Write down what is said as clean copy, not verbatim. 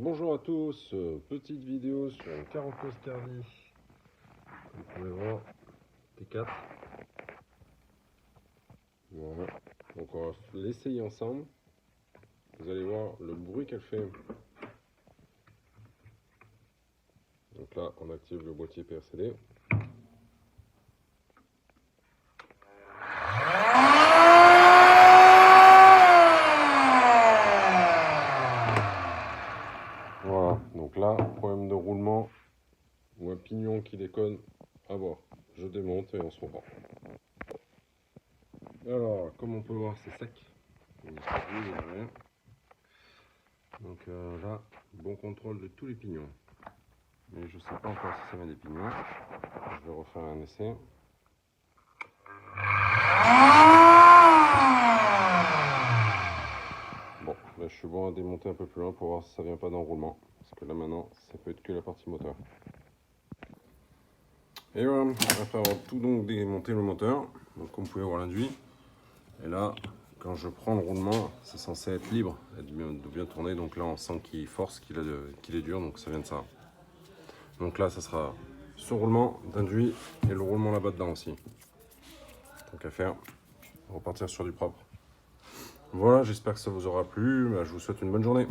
Bonjour à tous, petite vidéo sur une Caroccos Cardi, comme vous pouvez voir, T4. Voilà, donc on va l'essayer ensemble, vous allez voir le bruit qu'elle fait. Donc là on active le boîtier PRCD. Voilà, donc là, problème de roulement ou un pignon qui déconne à bord. Je démonte et on se reprend. Alors, comme on peut voir, c'est sec. Il n'y a rien. Donc là, bon contrôle de tous les pignons. Mais je ne sais pas encore si ça vient des pignons. Je vais refaire un essai. Bon, là je suis bon à démonter un peu plus loin pour voir si ça vient pas d'enroulement. Parce que là maintenant, ça peut être que la partie moteur. Et voilà, après avoir tout donc démonté le moteur, donc comme vous pouvez voir l'induit, et là, quand je prends le roulement, c'est censé être libre, de bien tourner, donc là on sent qu'il force, qu'il est dur, donc ça vient de ça. Donc là, ça sera ce roulement d'induit et le roulement là-bas dedans aussi. Donc à faire, on va repartir sur du propre. Voilà, j'espère que ça vous aura plu, je vous souhaite une bonne journée.